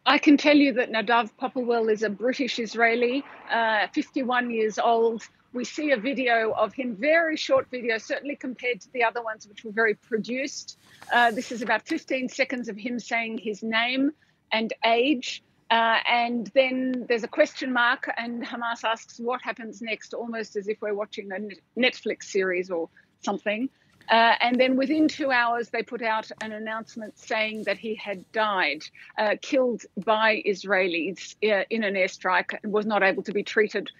I can tell you that Nadav Popplewell is a British Israeli, 51 years old. We see a video of him, very short video, certainly compared to the other ones, which were very produced. This is about 15 seconds of him saying his name and age. And then there's a question mark, and Hamas asks what happens next, almost as if we're watching a Netflix series or something. And then within 2 hours, they put out an announcement saying that he had died, killed by Israelis in an airstrike, and was not able to be treated,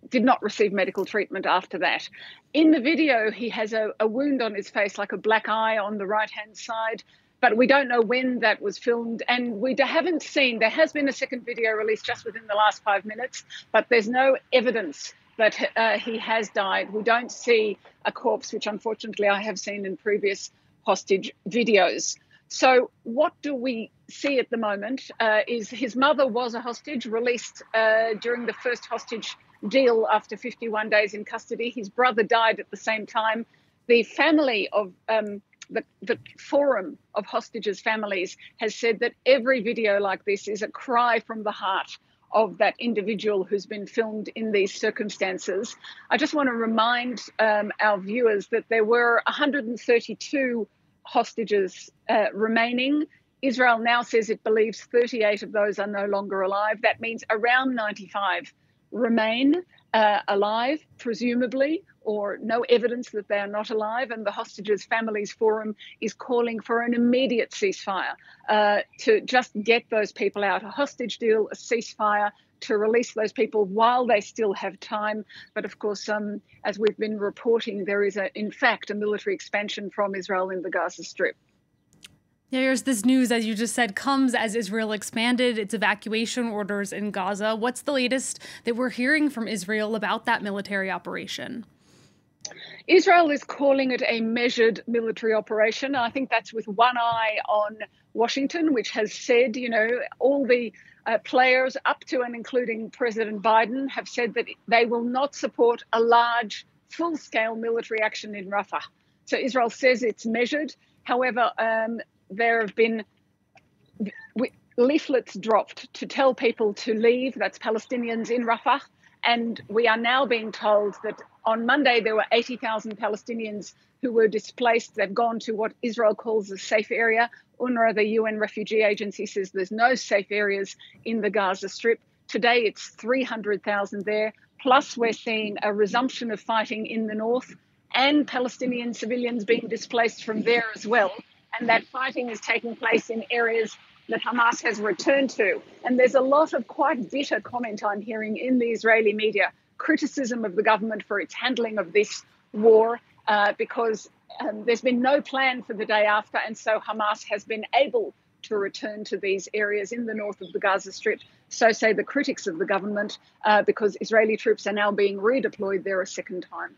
did not receive medical treatment after that. In the video, he has a wound on his face, like a black eye on the right-hand side, but we don't know when that was filmed. And we haven't seen, there has been a second video released just within the last 5 minutes, but there's no evidence that he has died. We don't see a corpse, which unfortunately I have seen in previous hostage videos. So what do we see at the moment is his mother was a hostage, released during the first hostage deal after 51 days in custody. His brother died at the same time. The family of the Forum of Hostages Families has said that every video like this is a cry from the heart of that individual who's been filmed in these circumstances. I just want to remind our viewers that there were 132 hostages remaining. Israel now says it believes 38 of those are no longer alive. That means around 95 remain alive, presumably, or no evidence that they are not alive. And the Hostages Families Forum is calling for an immediate ceasefire to just get those people out, a hostage deal, a ceasefire to release those people while they still have time. But of course, as we've been reporting, there is, in fact, a military expansion from Israel in the Gaza Strip. There's this news, as you just said, comes as Israel expanded its evacuation orders in Gaza. What's the latest that we're hearing from Israel about that military operation? Israel is calling it a measured military operation. I think that's with one eye on Washington, which has said, all the players up to and including President Biden have said that they will not support a large, full-scale military action in Rafah. So Israel says it's measured. However, there have been leaflets dropped to tell people to leave. That's Palestinians in Rafah. And we are now being told that on Monday there were 80,000 Palestinians who were displaced. They've gone to what Israel calls a safe area. UNRWA, the UN refugee agency, says there's no safe areas in the Gaza Strip. Today it's 300,000 there. Plus we're seeing a resumption of fighting in the north and Palestinian civilians being displaced from there as well. And that fighting is taking place in areas that Hamas has returned to. And there's a lot of quite bitter comment I'm hearing in the Israeli media, criticism of the government for its handling of this war, because there's been no plan for the day after. And so Hamas has been able to return to these areas in the north of the Gaza Strip. So say the critics of the government, because Israeli troops are now being redeployed there a second time.